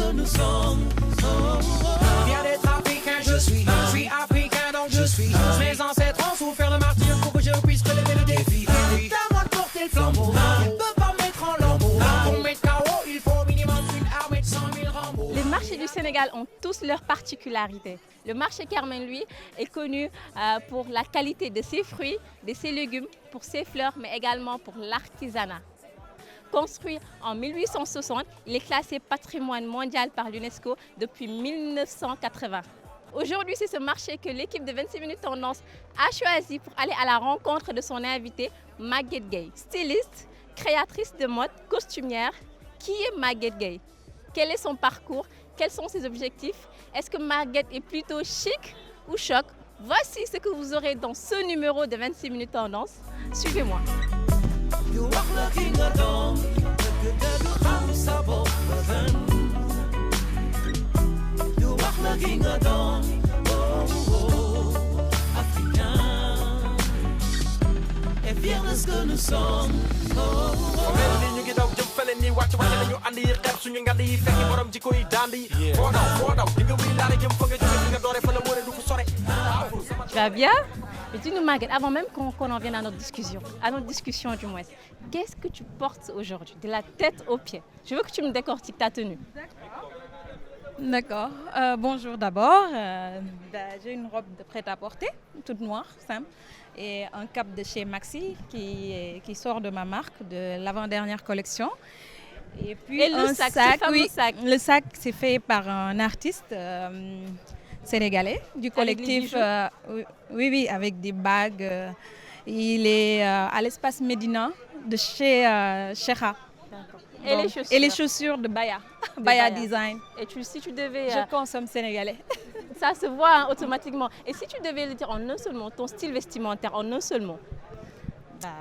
que nous sommes. Fier d'être africain, je suis africain donc je suis. Mes ancêtres ont souffert le martyre pour que je puisse relever le défi. C'est à moi de porter le flambeau, on ne peut pas me mettre en lambeau. Pour mettre KO, il faut au minimum une armée de 100 000 Rambo. Les marchés du Sénégal ont tous leurs particularités. Le marché Carmen, lui, est connu pour la qualité de ses fruits, de ses légumes, pour ses fleurs, mais également pour l'artisanat. Construit en 1860, il est classé patrimoine mondial par l'UNESCO depuis 1980. Aujourd'hui, c'est ce marché que l'équipe de 26 minutes tendance a choisi pour aller à la rencontre de son invité, Maguette Gueye. Styliste, créatrice de mode, costumière. Qui est Maguette Gueye? Quel est son parcours? Quels sont ses objectifs? Est-ce que Maguette est plutôt chic ou choc? Voici ce que vous aurez dans ce numéro de 26 minutes tendance. Suivez-moi. Et fier de ce que nous sommes. Tu vas bien? Mais dis-nous, Maguette, avant même qu'on en vienne à notre discussion du moins, qu'est-ce que tu portes aujourd'hui, de la tête aux pieds? Je veux que tu me décortiques ta tenue. D'accord. Bonjour d'abord. J'ai une robe de prêt-à-porter, toute noire, simple, et un cap de chez Maxi qui sort de ma marque, de l'avant-dernière collection. Et puis Et le sac, oui, sac. le sac, c'est fait par un artiste sénégalais du collectif. Oui, avec des bagues. Il est à l'espace Médina de chez Cheikha. Et les chaussures de Baya. Baya Design. Et si tu devais... Je consomme sénégalais. Ça se voit hein, automatiquement. Et si tu devais le dire en un seul mot, ton style vestimentaire en un seul mot,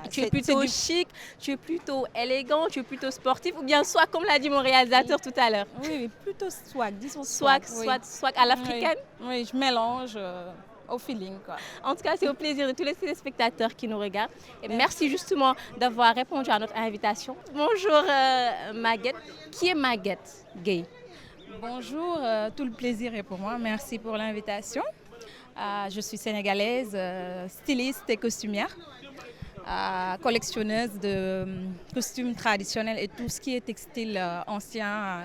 tu es plutôt chic, tu es plutôt élégant, tu es plutôt sportif, ou bien soit comme l'a dit mon réalisateur tout à l'heure. Oui, plutôt swag, disons swag. Oui. Swag à l'africaine. Oui, je mélange au feeling, quoi. En tout cas, c'est au plaisir de tous les téléspectateurs qui nous regardent. Et merci justement d'avoir répondu à notre invitation. Bonjour Maguette. Qui est Maguette Gueye? Bonjour, tout le plaisir est pour moi. Merci pour l'invitation. Je suis sénégalaise, styliste et costumière, collectionneuse de costumes traditionnels et tout ce qui est textile ancien.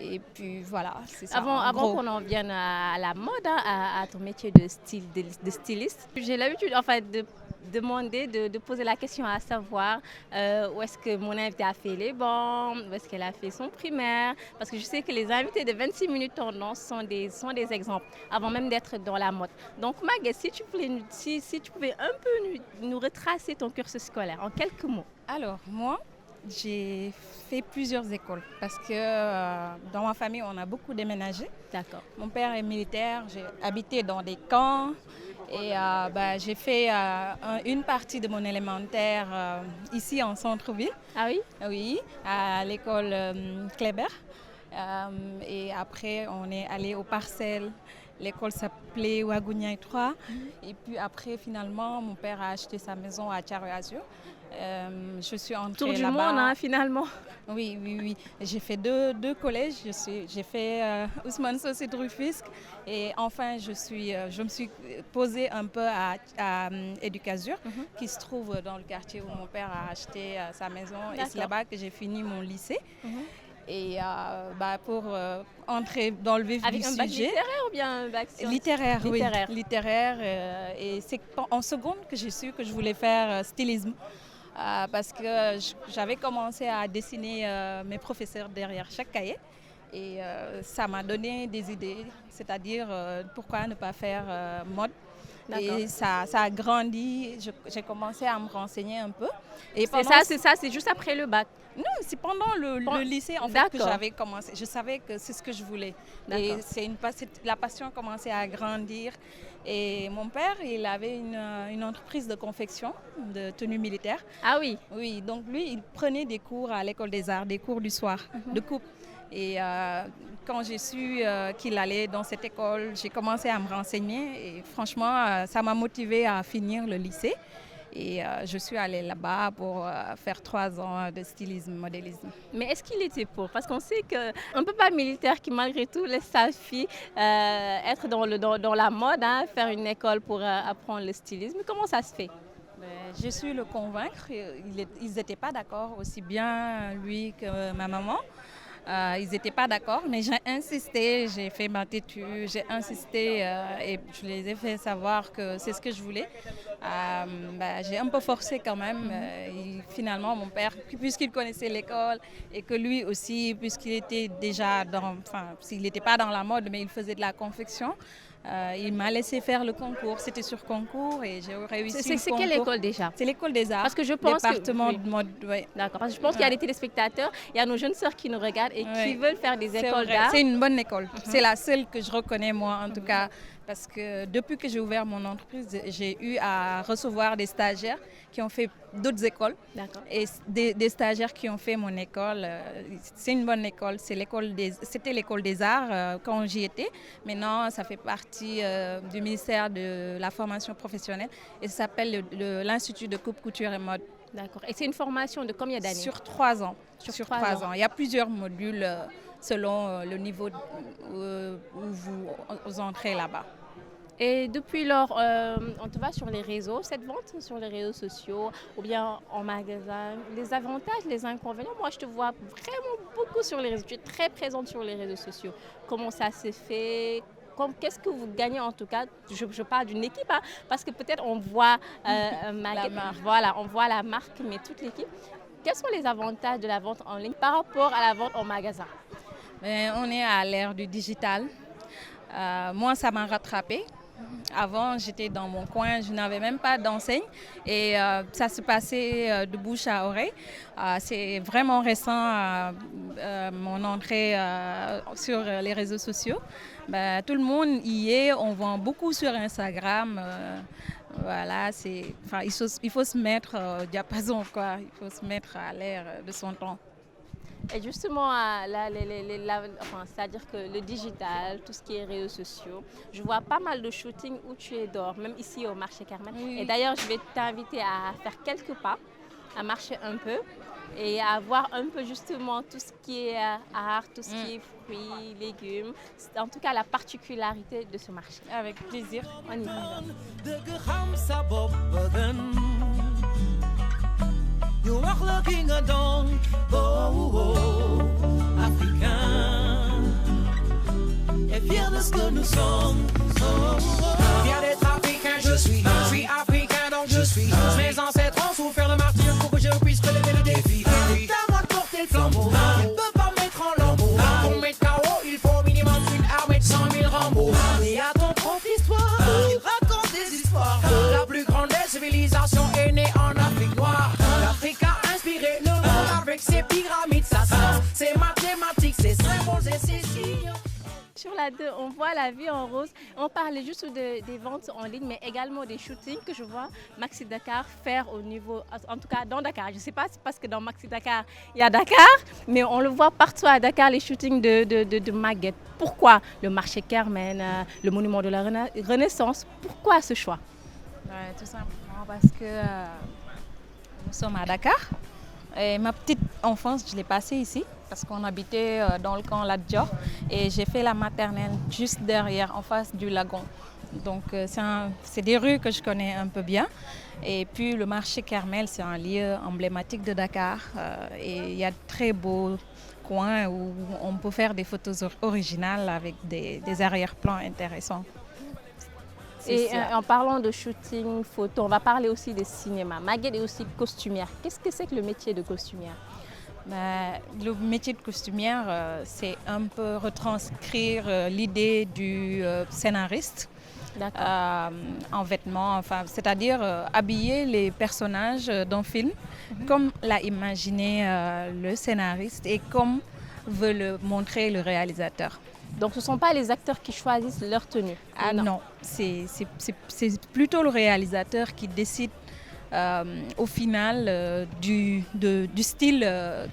Et puis voilà, c'est ça. Avant qu'on en vienne à la mode, à ton métier de styliste, j'ai l'habitude de demander, de poser la question à savoir où est-ce que mon invité a fait les bancs, où est-ce qu'elle a fait son primaire. Parce que je sais que les invités de 26 minutes tendance sont des exemples, avant même d'être dans la mode. Donc Maguette, si tu pouvais un peu nous retracer ton cursus scolaire en quelques mots. Alors, moi, j'ai fait plusieurs écoles parce que dans ma famille, on a beaucoup déménagé. D'accord. Mon père est militaire, j'ai habité dans des camps et j'ai fait une partie de mon élémentaire ici en centre-ville. Ah oui? Oui, à l'école Kléber. Et après, on est allé aux Parcelles. L'école s'appelait Ouagounia 3. Et puis après, finalement, mon père a acheté sa maison à Thiaroye-Azur. Je suis entrée Tour du là-bas. monde, hein, finalement. Oui. J'ai fait deux collèges. J'ai fait Ousmane Sossi de Rufisque. Et enfin, je me suis posée un peu à Éducazur, qui se trouve dans le quartier où mon père a acheté sa maison. Et c'est là-bas que j'ai fini mon lycée. Et pour entrer dans le vif du sujet... Avec un bac littéraire ou bien un bac littéraire, oui. Littéraire. Et c'est en seconde que j'ai su que je voulais faire stylisme. Parce que j'avais commencé à dessiner mes professeurs derrière chaque cahier. Et ça m'a donné des idées, c'est-à-dire pourquoi ne pas faire mode. Et ça a grandi, j'ai commencé à me renseigner un peu. Et c'est juste après le bac? Non, c'est pendant le lycée en fait, que j'avais commencé. Je savais que c'est ce que je voulais. Et la passion commençait à grandir. Et mon père, il avait une entreprise de confection de tenues militaires. Ah oui? Oui, donc lui, il prenait des cours à l'école des arts, des cours du soir, de coupe. Et quand j'ai su qu'il allait dans cette école, j'ai commencé à me renseigner. Et franchement, ça m'a motivée à finir le lycée. Et je suis allée là-bas pour faire 3 ans de stylisme, modélisme. Mais est-ce qu'il était pour? Parce qu'on sait qu'on ne peut pas militaire qui malgré tout laisse sa fille être dans la mode, hein, faire une école pour apprendre le stylisme. Comment ça se fait? Je suis le convaincre. Ils n'étaient pas d'accord, aussi bien lui que ma maman. Ils n'étaient pas d'accord, mais j'ai insisté, j'ai fait ma têtue, j'ai insisté et je les ai fait savoir que c'est ce que je voulais. J'ai un peu forcé quand même. Finalement, mon père, puisqu'il connaissait l'école et que lui aussi, puisqu'il était déjà s'il n'était pas dans la mode, mais il faisait de la confection, il m'a laissé faire le concours. C'était sur concours et j'ai réussi. C'est quelle école déjà? C'est l'école des arts. Parce que je pense département de mode. Oui. D'accord. Parce que je pense qu'il y a des téléspectateurs, il y a nos jeunes sœurs qui nous regardent et qui veulent faire des écoles d'art. C'est une bonne école. C'est la seule que je reconnais moi en tout cas. Parce que depuis que j'ai ouvert mon entreprise, j'ai eu à recevoir des stagiaires qui ont fait d'autres écoles. D'accord. Et des stagiaires qui ont fait mon école. C'est une bonne école. C'était l'école des arts quand j'y étais. Maintenant, ça fait partie du ministère de la formation professionnelle. Et ça s'appelle l'Institut de coupe, couture et mode. D'accord. Et c'est une formation de combien d'années? Sur 3 ans. Sur 3 ans. Il y a plusieurs modules selon le niveau où vous entrez là-bas. Et depuis lors, on te voit sur les réseaux, cette vente sur les réseaux sociaux ou bien en magasin, les avantages, les inconvénients, moi je te vois vraiment beaucoup sur les réseaux, tu es très présente sur les réseaux sociaux. Comment ça s'est fait? Qu'est-ce que vous gagnez en tout cas? Je parle d'une équipe, hein, parce que peut-être on voit la marque. Voilà, on voit la marque, mais toute l'équipe. Quels sont les avantages de la vente en ligne par rapport à la vente en magasin? On est à l'ère du digital. Moi, ça m'a rattrapée. Avant, j'étais dans mon coin, je n'avais même pas d'enseigne et ça se passait de bouche à oreille. C'est vraiment récent mon entrée sur les réseaux sociaux. Tout le monde y est, on vend beaucoup sur Instagram. Voilà, il faut se mettre au diapason, quoi. Il faut se mettre à l'ère de son temps. Et justement, c'est-à-dire que le digital, tout ce qui est réseaux sociaux, je vois pas mal de shootings où tu es dehors, même ici au marché Carmen. Oui. Et d'ailleurs, je vais t'inviter à faire quelques pas, à marcher un peu et à voir un peu justement tout ce qui est art, tout ce qui est fruits, légumes. En tout cas, la particularité de ce marché. Avec plaisir. On y va. You are looking at dawn, africain. Et fier de ce que nous sommes. Fier d'être africain, je suis africain, donc je suis. Mes ancêtres ont souffert le martyre pour que je puisse relever le défi. C'est à moi de porter le flambeau. Tu ne peux pas me mettre en lambeau. Pour mettre KO, il faut au minimum une armée de 100 000 Rambo. Et à ton prof d'histoire, il raconte des histoires. La plus grande des civilisations est née en Afrique noire. L'Afrique a inspiré le monde avec ses pyramides, sa science, ses mathématiques, ses symboles et ses signes. Sur la 2, on voit la vie en rose. On parlait juste des ventes en ligne, mais également des shootings que je vois Maxi Dakar faire au niveau, en tout cas dans Dakar. Je ne sais pas, c'est parce que dans Maxi Dakar, il y a Dakar, mais on le voit partout à Dakar, les shootings de Maguette. Pourquoi le marché Carmen, le monument de la Renaissance? Pourquoi ce choix? Tout simplement parce que nous sommes à Dakar. Et ma petite enfance, je l'ai passée ici parce qu'on habitait dans le camp Lat-Dior et j'ai fait la maternelle juste derrière, en face du lagon. Donc c'est des rues que je connais un peu bien. Et puis le marché Carmel, c'est un lieu emblématique de Dakar et il y a de très beaux coins où on peut faire des photos originales avec des arrière-plans intéressants. Et en parlant de shooting, photo, on va parler aussi de cinéma. Maguette est aussi costumière. Qu'est-ce que c'est que le métier de costumière? Le métier de costumière, c'est un peu retranscrire l'idée du scénariste en vêtements, c'est-à-dire habiller les personnages d'un film comme l'a imaginé le scénariste et comme veut le montrer le réalisateur. Donc ce ne sont pas les acteurs qui choisissent leur tenue? Non, c'est plutôt le réalisateur qui décide au final du style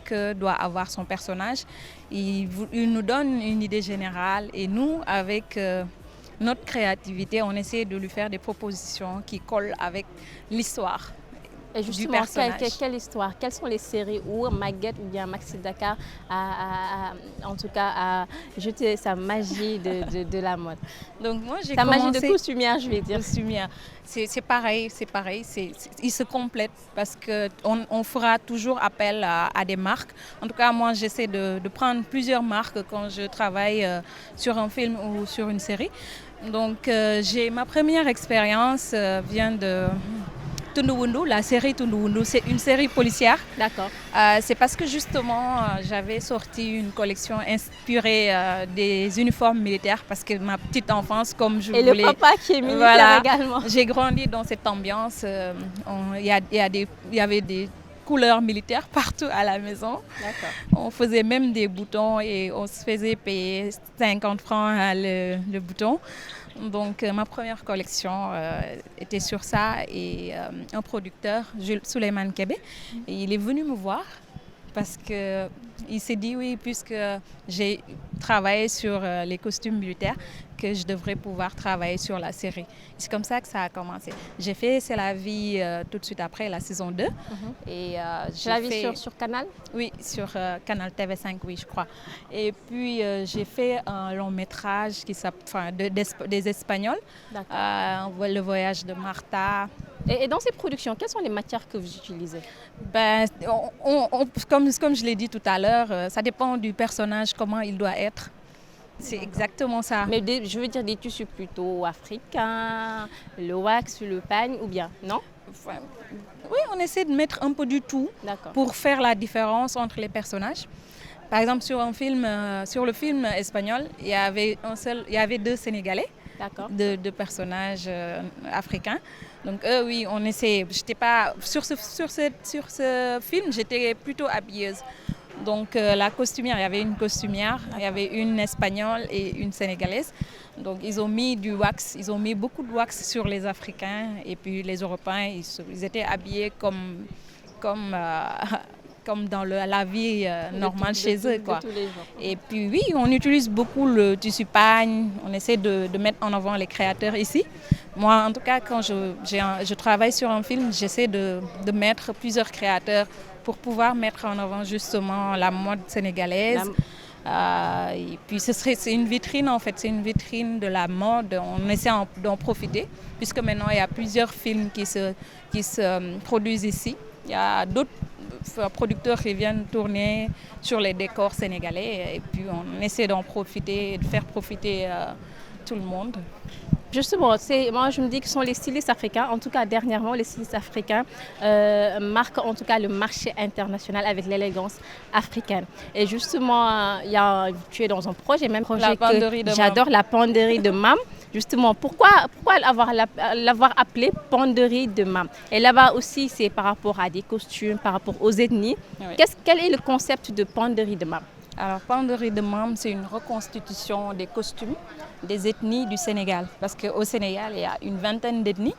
que doit avoir son personnage. Il nous donne une idée générale et nous, avec notre créativité, on essaie de lui faire des propositions qui collent avec l'histoire. Et du justement, personnage. quelle histoire, quelles sont les séries où Maguette ou bien Maxi Dakar en tout cas, a jeté sa magie de la mode? Donc moi j'ai Sa magie de commencé costumière, je vais dire. costumière. C'est pareil, ils se complètent parce qu'on fera toujours appel à des marques. En tout cas, moi j'essaie de prendre plusieurs marques quand je travaille sur un film ou sur une série. Donc ma première expérience vient de Tunduwundu, la série Tunduwundu. C'est une série policière. D'accord. C'est parce que justement, j'avais sorti une collection inspirée des uniformes militaires parce que ma petite enfance, comme je Et voulais... le papa qui est militaire Voilà, également. j'ai grandi dans cette ambiance. Il y avait des couleurs militaires partout à la maison. D'accord. On faisait même des boutons et on se faisait payer 50 francs le bouton. Donc ma première collection était sur ça et un producteur, Jules Souleymane Kébé, il est venu me voir parce qu'il s'est dit oui, puisque j'ai travaillé sur les costumes militaires, que je devrais pouvoir travailler sur la série. C'est comme ça que ça a commencé. J'ai fait C'est la vie tout de suite après la saison 2. Et, C'est la vie sur Canal? Oui, sur Canal TV5, oui, je crois. Et puis j'ai fait un long métrage des Espagnols, Le voyage de Martha. Et dans ces productions, quelles sont les matières que vous utilisez? Comme je l'ai dit tout à l'heure, ça dépend du personnage, comment il doit être. C'est exactement ça. Mais je veux dire des tissus plutôt africains, le wax, le pagne ou bien, non? Oui, on essaie de mettre un peu du tout pour faire la différence entre les personnages. Par exemple, sur le film espagnol, il y avait 2 Sénégalais, deux personnages africains. Donc eux, oui, on essaie. J'étais pas sur ce film, j'étais plutôt habilleuse. Donc la costumière, il y avait une costumière, il y avait une espagnole et une sénégalaise. Donc ils ont mis du wax, ils ont mis beaucoup de wax sur les Africains et puis les Européens, ils étaient habillés comme dans la vie normale chez eux, quoi. Et puis oui, on utilise beaucoup le tissu pagne, on essaie de mettre en avant les créateurs ici. Moi, en tout cas, quand je travaille sur un film, j'essaie de mettre plusieurs créateurs pour pouvoir mettre en avant justement la mode sénégalaise. Et puis c'est une vitrine en fait, c'est une vitrine de la mode. On essaie d'en profiter puisque maintenant il y a plusieurs films qui se produisent ici. Il y a d'autres producteurs qui viennent tourner sur les décors sénégalais et puis on essaie d'en profiter et de faire profiter tout le monde. Justement, moi je me dis que ce sont les stylistes africains, en tout cas dernièrement les stylistes africains marquent en tout cas le marché international avec l'élégance africaine. Et justement, tu es dans un projet, même projet que j'adore, la penderie de Mam. Justement, pourquoi l'avoir appelé penderie de Mam? Et là-bas aussi, c'est par rapport à des costumes, par rapport aux ethnies. Oui. Quel est le concept de penderie de Mam? Alors, penderie de Mam, c'est une reconstitution des costumes des ethnies du Sénégal. Parce qu'au Sénégal, il y a une vingtaine d'ethnies.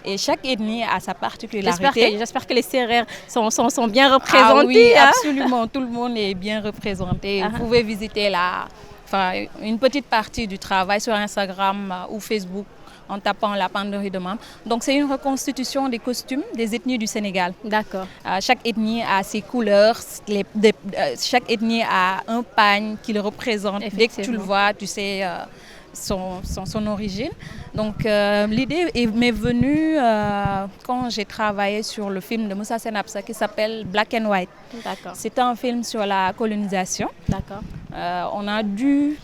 Et chaque ethnie a sa particularité. J'espère que les Sérères sont bien représentés. Ah oui, absolument. Tout le monde est bien représenté. Vous pouvez visiter une petite partie du travail sur Instagram ou Facebook en tapant la penderie de Mam. Donc c'est une reconstitution des costumes des ethnies du Sénégal. D'accord. Chaque ethnie a ses couleurs, chaque ethnie a un pagne qui le représente. Dès que tu le vois, tu sais son origine. Donc l'idée m'est venue quand j'ai travaillé sur le film de Moussa Senapsa qui s'appelle Black and White. D'accord. C'était un film sur la colonisation. D'accord.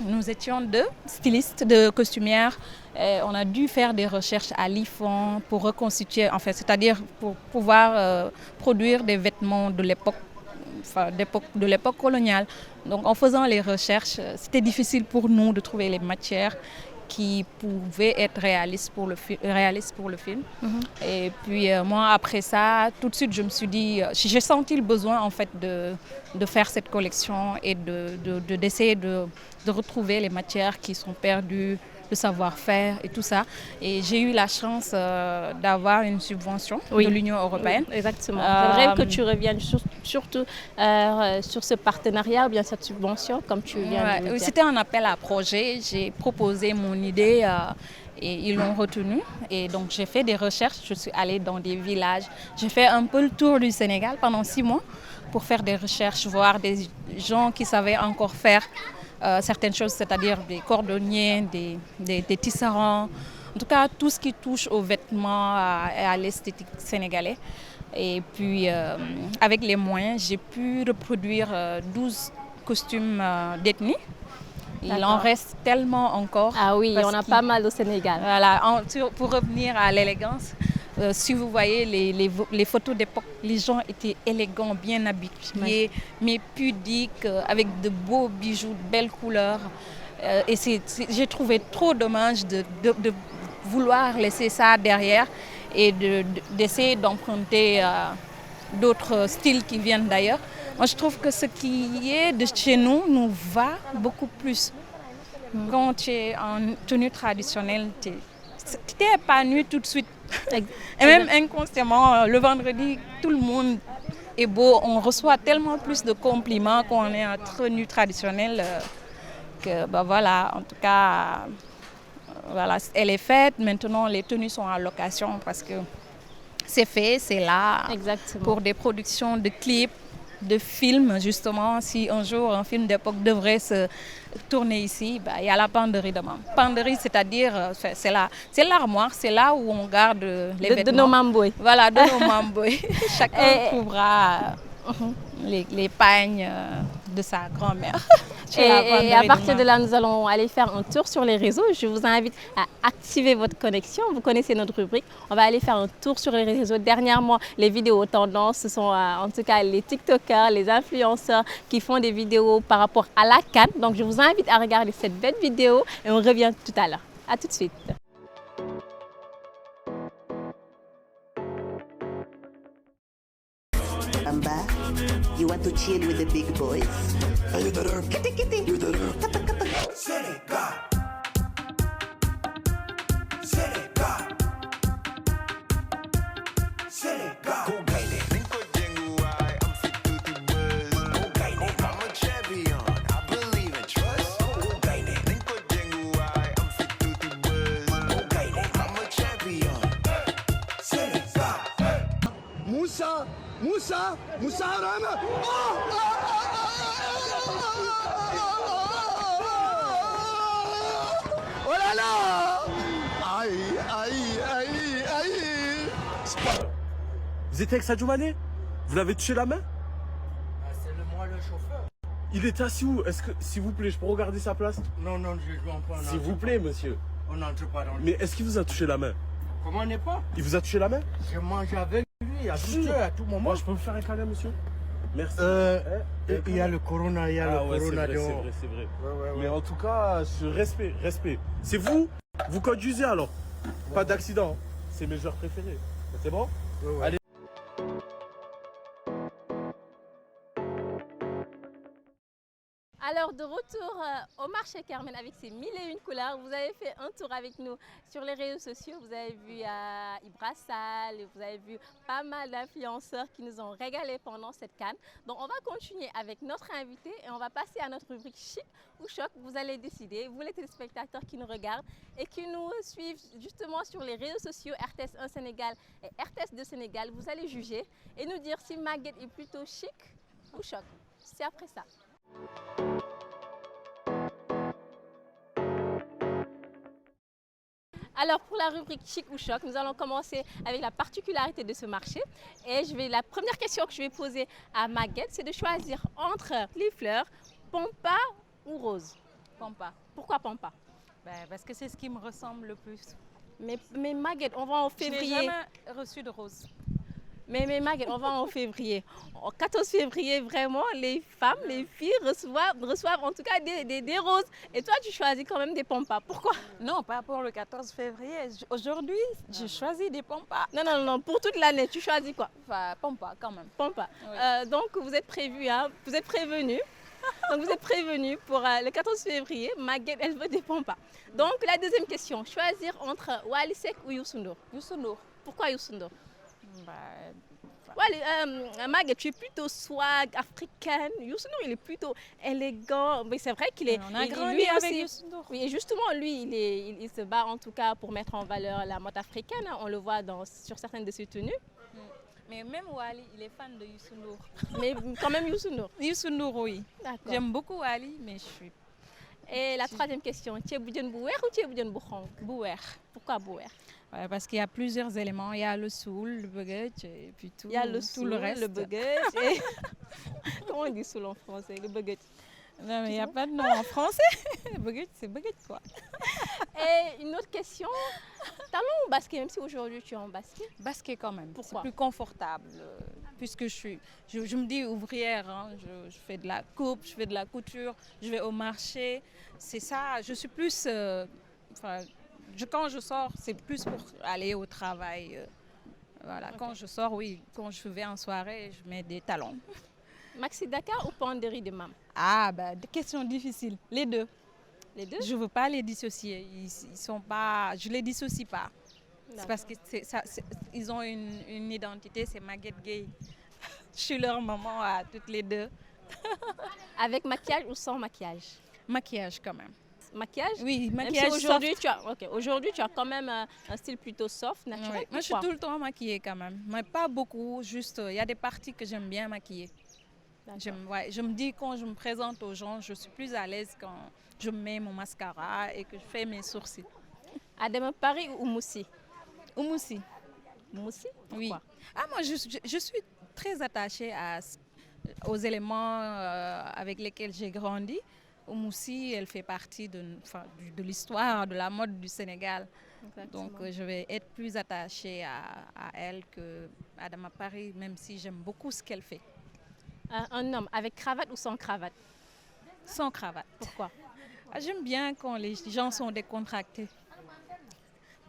Nous étions 2 stylistes de costumières. On a dû faire des recherches à l'IFON pour reconstituer, en fait, c'est-à-dire pour pouvoir produire des vêtements de l'époque coloniale. Donc en faisant les recherches, c'était difficile pour nous de trouver les matières qui pouvaient être réalistes pour le film. Et puis moi, après ça, tout de suite, je me suis dit, j'ai senti le besoin en fait de faire cette collection et d'essayer de retrouver les matières qui sont perdues le savoir-faire et tout ça. Et j'ai eu la chance d'avoir une subvention de l'Union européenne. Oui, exactement. J'aimerais que tu reviennes surtout sur ce partenariat ou bien cette subvention, comme tu viens de le dire. C'était un appel à projet. J'ai proposé mon idée et ils l'ont retenue. Et donc, j'ai fait des recherches. Je suis allée dans des villages. J'ai fait un peu le tour du Sénégal pendant 6 mois pour faire des recherches, voir des gens qui savaient encore faire certaines choses, c'est-à-dire des cordonniers, des tisserands, en tout cas tout ce qui touche aux vêtements et à l'esthétique sénégalaise. Et puis avec les moyens, j'ai pu reproduire 12 costumes d'ethnie. Il en reste tellement encore. Ah oui, on a pas mal au Sénégal. Voilà, pour revenir à l'élégance, si vous voyez les photos d'époque, les gens étaient élégants, bien habillés, mais pudiques, avec de beaux bijoux, de belles couleurs. Et j'ai trouvé trop dommage de vouloir laisser ça derrière et d'essayer d'emprunter d'autres styles qui viennent d'ailleurs. Moi, je trouve que ce qui est de chez nous va beaucoup plus. Quand tu es en tenue traditionnelle, tu es épanoui tout de suite. Et même inconsciemment, le vendredi, tout le monde est beau. On reçoit tellement plus de compliments quand on est en tenue traditionnelle que, voilà, en tout cas, voilà, elle est faite. Maintenant, les tenues sont en location parce que c'est fait, c'est là. Exactement. Pour des productions de clips, de films, justement. Si un jour un film d'époque devrait se tourner ici, il y a la penderie de Mam. Penderie, c'est-à-dire, c'est l'armoire, c'est là où on garde les vêtements. De nos mamboy. Voilà, de nos mamboy. Chacun trouvera les pagnes de sa grand-mère. Et à partir de là, nous allons aller faire un tour sur les réseaux. Je vous invite à activer votre connexion. Vous connaissez notre rubrique. On va aller faire un tour sur les réseaux. Dernièrement, les vidéos tendances, ce sont en tout cas les TikTokers, les influenceurs qui font des vidéos par rapport à la CAN. Donc, je vous invite à regarder cette belle vidéo et on revient tout à l'heure. À tout de suite. Amba, you want to chill with the big boys? You the herb. Kitty, kitty. You the herb. Sénégal. Sénégal. Sénégal. Go Gaine. Ninko Jenguai, I'm fit to the buzz. Go Gaine. I'm a champion. I believe in trust. Go Gaine. Ninko Jenguai, I'm fit to the buzz. Go Gaine. I'm a champion. Sénégal. Moussa Rama. Oh là là. Aïe. Vous étiez avec Sadio Mané? Vous l'avez touché la main? C'est moi le chauffeur. Il était assis où? Est-ce que, s'il vous plaît, je peux regarder sa place? Non, je ne dois pas. S'il vous plaît, monsieur. On n'entre pas dans le... Mais est-ce qu'il vous a touché la main? Comment n'est pas? Il vous a touché la main? Je mange avec lui à toute heure, à tout moment. Moi, je peux me faire un câlin, monsieur? Merci. Il y a le corona, ouais, corona c'est dehors. vrai. Ouais. Mais en tout cas, respect. C'est vous? Vous conduisez alors? Pas d'accident. Hein. C'est mes joueurs préférés. C'est bon? Ouais. Allez. Alors, de retour au marché Carmen avec ses 1001 couleurs, vous avez fait un tour avec nous sur les réseaux sociaux. Vous avez vu Ibra Sall, vous avez vu pas mal d'influenceurs qui nous ont régalé pendant cette CAN. Donc, on va continuer avec notre invité et on va passer à notre rubrique chic ou choc. Vous allez décider, vous les téléspectateurs qui nous regardent et qui nous suivent justement sur les réseaux sociaux RTS 1 Sénégal et RTS 2 Sénégal. Vous allez juger et nous dire si Maguette est plutôt chic ou choc. C'est après ça. Alors pour la rubrique chic ou choc, nous allons commencer avec la particularité de ce marché. Et la première question que je vais poser à Maguette, c'est de choisir entre les fleurs, Pampa ou rose. Pampa. Pourquoi Pampa? Parce que c'est ce qui me ressemble le plus. Mais Maguette, on va en février. Je n'ai jamais reçu de rose. Mais Maguette, on va en février. En 14 février, vraiment, les femmes, les filles reçoivent en tout cas des roses. Et toi, tu choisis quand même des pampas. Pourquoi? Non, pas pour le 14 février. Aujourd'hui, je choisis des pampas. Non, pour toute l'année, tu choisis quoi? Enfin, pampas quand même. Pampas. Oui. Donc, vous êtes prévenus. Donc vous êtes prévenus pour le 14 février. Maguette, elle veut des pompas. Donc la deuxième question, choisir entre Wally Seck ou Youssou Ndour. Youssou Ndour. Pourquoi Youssou Ndour? Bah, Wally, Maguette, tu es plutôt swag africaine. Youssou Ndour, il est plutôt élégant. Mais c'est vrai qu'il est. on a il- grandi lui avec aussi. Youssou Ndour. Oui, et justement, lui, il se bat en tout cas pour mettre en valeur la mode africaine. Hein. On le voit sur certaines de ses tenues. Mais même Wally, il est fan de Youssou Ndour. Mais quand même Youssou Ndour. Youssou Ndour, oui. D'accord. J'aime beaucoup Wally, mais je suis Et la troisième question, ceebu jën bu weex ou ceebu jën bu xonk? bouer. Pourquoi bu weex? Ouais, parce qu'il y a plusieurs éléments. Il y a le soul, le baguette et puis tout, Il y a le tout soul, le reste. le baguette et... Comment on dit soul en français? Le baguette. Non, mais il n'y a pas de nom en français. Baguette, c'est baguette quoi. Et une autre question, talon ou basket, même si aujourd'hui tu es en basket? Basket quand même. Pourquoi? C'est plus confortable. Puisque je me dis ouvrière, hein. Je fais de la coupe, je fais de la couture, je vais au marché. C'est ça, je suis plus... quand je sors, c'est plus pour aller au travail. Voilà, Ok. quand je sors, oui, quand je vais en soirée, je mets des talons. Maxi Dakar ou penderie de mam? Ah, bah, des questions difficiles. Les deux. Les deux? Je ne veux pas les dissocier. Ils sont pas, je ne les dissocie pas. C'est parce qu'ils ont une identité, c'est Maguette Gueye. Je suis leur maman à toutes les deux. Avec maquillage ou sans maquillage? Maquillage quand même. Maquillage? Oui, Même maquillage si aujourd'hui soft. aujourd'hui tu as quand même un style plutôt soft, naturel. Ouais. Moi, je suis Pourquoi? tout le temps maquillée quand même. Mais pas beaucoup, juste il y a des parties que j'aime bien maquiller. D'accord. Je me dis quand je me présente aux gens, je suis plus à l'aise quand je mets mon mascara et que je fais mes sourcils. Adama Paris ou Moussi? Oumoussi. Moussi? Oui. Pourquoi? Ah, moi, je suis très attachée aux éléments avec lesquels j'ai grandi. Oumoussi, elle fait partie de l'histoire, de la mode du Sénégal. Exactement. Donc, je vais être plus attachée à elle qu'à Adama Paris, même si j'aime beaucoup ce qu'elle fait. Un homme avec cravate ou sans cravate? Sans cravate. Pourquoi? Ah, j'aime bien quand les gens sont décontractés.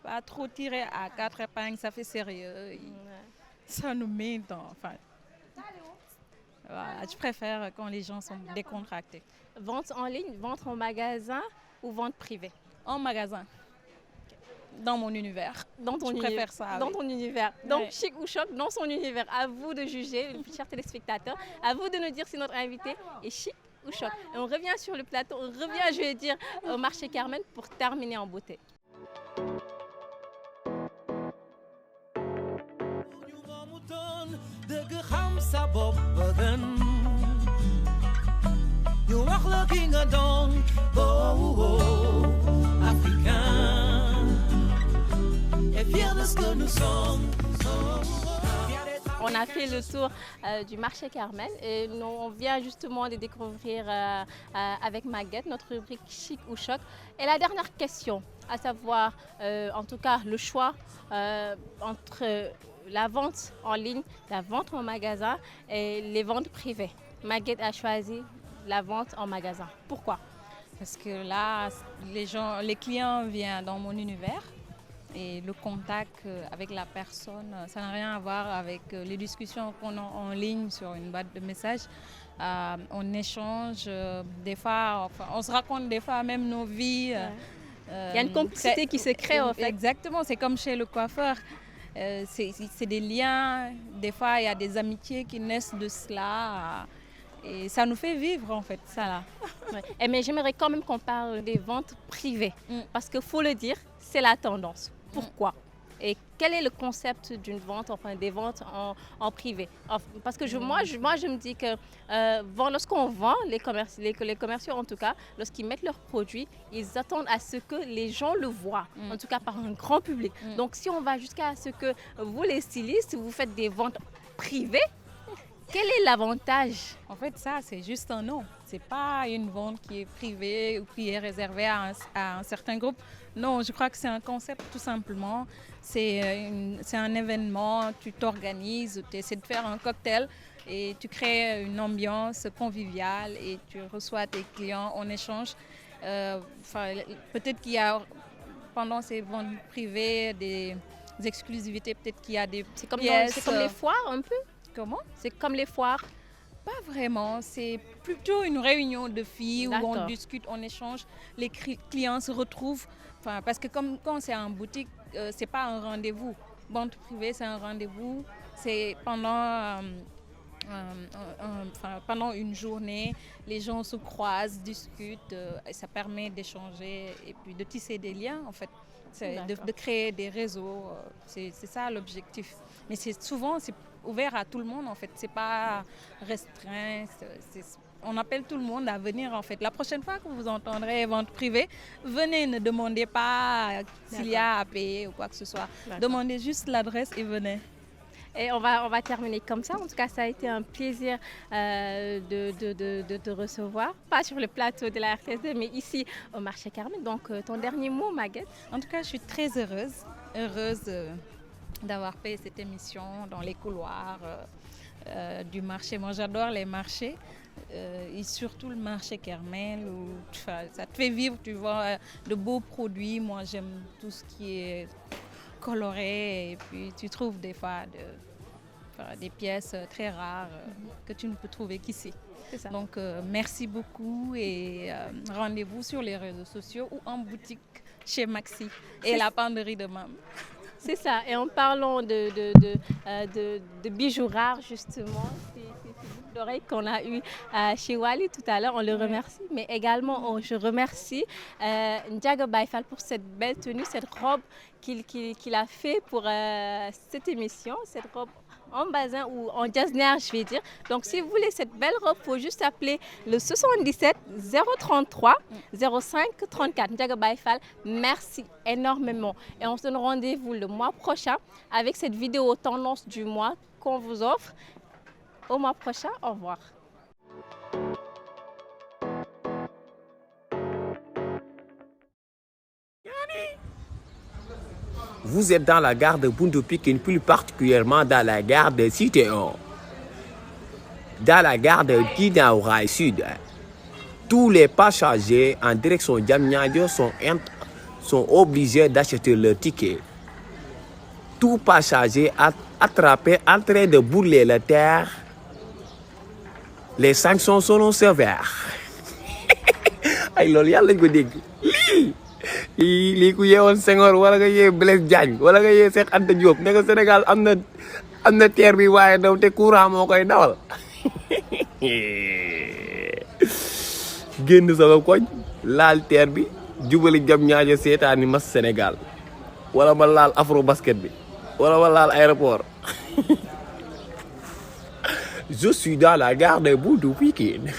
Pas trop tiré à quatre épingles, ça fait sérieux. Ça nous met dans... Voilà, je préfère quand les gens sont décontractés. Vente en ligne, vente en magasin ou vente privée? En magasin, dans mon univers. Dans ton Je préfère ça, Dans oui. ton univers. Donc, Ouais. Chic ou Choc, dans son univers. À vous de juger, chers téléspectateurs. À vous de nous dire si notre invité est chic ou choc. Et on revient sur le plateau, on revient, je vais dire, au marché Carmen pour terminer en beauté. ñu moomu doon dëgg xam sa bopp ba gën ñu wax la ki nga doon africain et fier de ce que nous sommes. On a fait le tour du marché Carmen et on vient justement de découvrir avec Maguette notre rubrique Chic ou Choc. Et la dernière question, à savoir en tout cas le choix entre la vente en ligne, la vente en magasin et les ventes privées. Maguette a choisi la vente en magasin. Pourquoi? Parce que là, les clients viennent dans mon univers. Et le contact avec la personne, ça n'a rien à voir avec les discussions qu'on a en ligne sur une boîte de messages. On échange des fois, on se raconte des fois même nos vies. Il y a une complicité qui se crée en fait. Exactement, c'est comme chez le coiffeur. C'est des liens, des fois il y a des amitiés qui naissent de cela. Et ça nous fait vivre en fait, ça là. Ouais. Mais j'aimerais quand même qu'on parle des ventes privées. Parce qu'il faut le dire, c'est la tendance. Pourquoi? Et quel est le concept d'une vente, enfin des ventes en privé? Parce que moi, je me dis que lorsqu'on vend, les commerciaux en tout cas, lorsqu'ils mettent leurs produits, ils attendent à ce que les gens le voient, en tout cas par un grand public. Donc si on va jusqu'à ce que vous les stylistes, vous faites des ventes privées, quel est l'avantage? En fait, ça, c'est juste un nom. Ce n'est pas une vente qui est privée ou qui est réservée à un certain groupe. Non, je crois que c'est un concept tout simplement. C'est un événement, tu t'organises, tu essaies de faire un cocktail et tu crées une ambiance conviviale et tu reçois tes clients en échange. Peut-être qu'il y a pendant ces ventes privées des exclusivités, peut-être qu'il y a des C'est comme pièces. c'est comme les foires un peu? Comment? C'est comme les foires. Pas vraiment, c'est plutôt une réunion de filles où on D'accord. discute, on échange, les clients se retrouvent. Enfin, parce que comme quand c'est en boutique, c'est pas un rendez-vous. Vente privée, c'est un rendez-vous. C'est pendant une journée, les gens se croisent, discutent, et ça permet d'échanger et puis de tisser des liens en fait. C'est de créer des réseaux, c'est ça l'objectif. Mais souvent c'est ouvert à tout le monde en fait, c'est pas restreint. On appelle tout le monde à venir en fait. La prochaine fois que vous entendrez vente privée, venez, ne demandez pas s'il y a à payer ou quoi que ce soit. Demandez juste l'adresse et venez. Et on va terminer comme ça. En tout cas, ça a été un plaisir de te recevoir, pas sur le plateau de la RTS2, mais ici au marché Carmen. Donc, ton dernier mot, Maguette? En tout cas, je suis très heureuse d'avoir fait cette émission dans les couloirs du marché. Moi, j'adore les marchés. Et surtout le marché Carmel où ça te fait vivre, tu vois, de beaux produits. Moi, j'aime tout ce qui est coloré et puis tu trouves des fois des pièces très rares que tu ne peux trouver qu'ici. C'est ça. Donc, merci beaucoup et rendez-vous sur les réseaux sociaux ou en boutique chez Maxi et la penderie de Mam. C'est ça. Et en parlant de bijoux rares, justement, ces boucles d'oreilles qu'on a eues chez Wally tout à l'heure, on le remercie. Mais également, je remercie Ndiaga Baifal pour cette belle tenue, cette robe qu'il a fait pour cette émission, cette robe en bazin ou en jasner, je vais dire. Donc, si vous voulez cette belle robe, il faut juste appeler le 77 033 05 34. Ndiaga Baifal, merci énormément. Et on se donne rendez-vous le mois prochain avec cette vidéo tendance du mois qu'on vous offre. Au mois prochain, au revoir. Vous êtes dans la gare de Buntu Pikine, plus particulièrement dans la gare de Cité 1. Dans la gare de Guinaw Rail Sud, tous les passagers en direction Diamniadio sont obligés d'acheter leur ticket. Tout passager attrapé en train de brûler la terre, les sanctions seront sévères. Ay loolu yàlla lañ ko dégg lii ku yeewoon Senghor wala nga yee Blaise Diagne wala nga yee Cheikh Anta Diop ne ko Sénégal am na terre bi waaye daw te courant moo koy dawal génn sama koñ laal terre bi jubali jam ñaajo seetaani mas Sénégal wala ma laal afro basket bi wala ma laal aéroport je suis dans la gare de Buntu Pikine